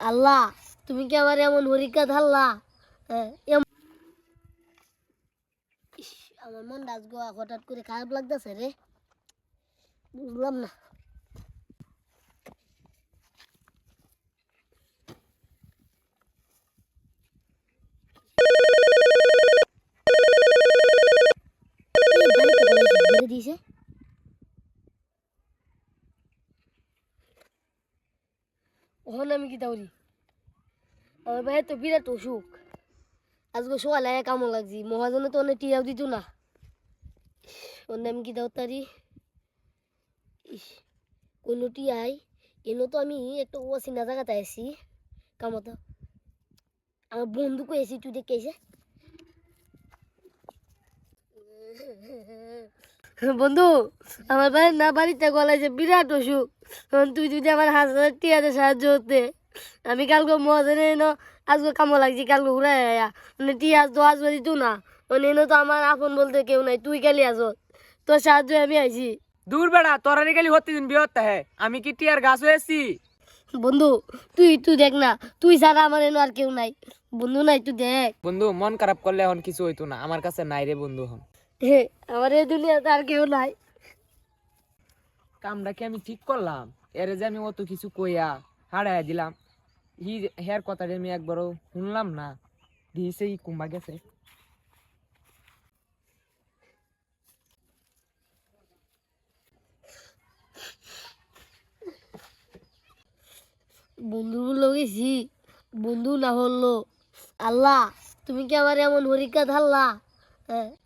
আল্লাহ তুমি কি আমার এমন পরীক্ষা ধারলা? ইস, আমার মনটা আজকে হঠাৎ করে খারাপ লাগতেছে রে, বুঝলাম না। দিয়েছে ওখানে আমি কি দাউরি, আমার ভাইয়ের তো বিরাট অসুখ। আজকে সকালে কেমন লাগছি, মহাজনে তো অনেক টিয়াও দিত না। ওর নাম কি দাও তারি, কোনো টিয়াই এনো তো আমি একটা অচেনা জায়গাতে আছি কামতো। আমার বন্ধুকে এসি তুই দেখে এসে বন্ধু, আমার ভাই না বাড়িতে গলায় যে বিরাট অসুখ। তুই যদি আমার 1000 টিয়াতে সাহায্য হতে, আমি কালকে মহাজনে এনো আজকে কামো লাগছি, কালকে ঘুরে মানে টিয়া তো আসবে দিত না। মানে এনো তো আমার আপন বলতে কেউ নাই, তুই কালি আস, তোর সাহায্য আমি আইছি। দূর বেড়া, তোরা গেলি হতে দিন বিহত্তা হে, আমি কি টিয়ার গাছ হয়েছি? বন্ধু তুই তুই দেখ না, তুই ছাড়া আমার এনো আর কেউ নাই, বন্ধু নাই, তুই দেখ। বন্ধু মন খারাপ করলে এখন কিছু হইতো না, আমার কাছে নাই রে বন্ধু। এখন হে, আমার এই দুনিয়াতে আর কেউ নাই। কামটা কি আমি ঠিক করলাম? এর যে আমি অত কিছু কইয়া হারাই দিলাম, হের কথাটা আমি একবারও শুনলাম না, দিয়েছে কুম্বা গেছে। বন্ধু লগেছি, বন্ধু না হলো। আল্লাহ তুমি কি আমার এমন পরীক্ষা ধারলা?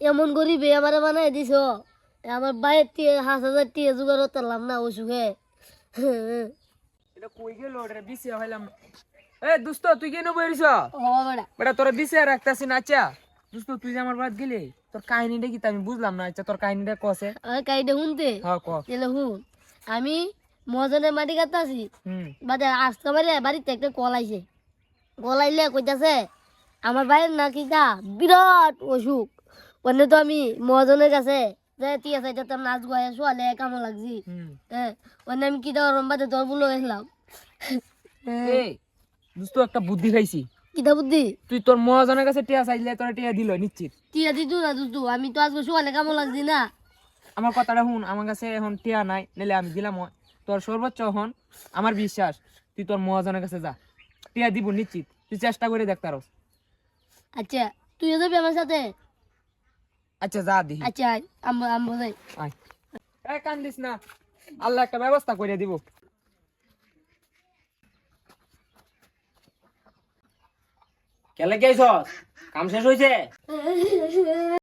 এমন গরিবে আমার বানাই দিছ, আমার বাইরের টিয়ে 5000 টিয়ে জোগাড় করতাম না অসুখে। এটা কই গেল রে, বিসি হইলাম। এ দোস্ত তুই কেন বইরিস? বেড়া বেটা তোরা বিসি রাখতাছি না। আচ্ছা দোস্ত তুই যে আমার বাদ গেলি, তোর কাহিনীটা কি তা আমি বুঝলাম না। আচ্ছা তোর কাহিনীটা কসে? আমার কাইটা শুনতে হ্যাঁ ক। গেলে শুন, আমি মজনের মাটি কাটতাছি, হুম বাদে আসতে পারে বাড়িতে একটা কল আইছে। কল আইলে কইতাছে আমার ভাইয়ের নাকি গা বিরাট অসুখ। মানে তো আমি মহাজনের কাছে যে ঠিক আছে এটা তো নাচ গায়ে শোয়ালে কেমন লাগছি। হুম। হ্যাঁ, মানে আমি কি দেওয়ার বাদে তোর বলে গেছিলাম। এই দোস্ত একটা বুদ্ধি পাইছি। কিতা বুদ্ধি? তুই তোর মহাজনের কাছে টিয়া চাইলে তোরা টিয়া দিল নিশ্চিত। টিয়া দিতু না দুতু, আমি তো আজকে শোয়ালে কেমন লাগছি না। আমার কথাটা শুন, আমার কাছে এখন টিয়া নাই, নাহলে আমি দিলাম হয়। তোর সর্বোচ্চ হন আমার বিশ্বাস, তুই তোর মহাজনের কাছে যা, টিয়া দিব নিশ্চিত। তুই চেষ্টা করে দেখ তারও। আচ্ছা তুইও যাবি আমার সাথে? আচ্ছা যা দিহি। আচ্ছা আমি বোঝাই। আয় এ কান্দিস না, আল্লাহ একটা ব্যবস্থা করে দিব। কেলে গেছস? কাম শেষ হইছে?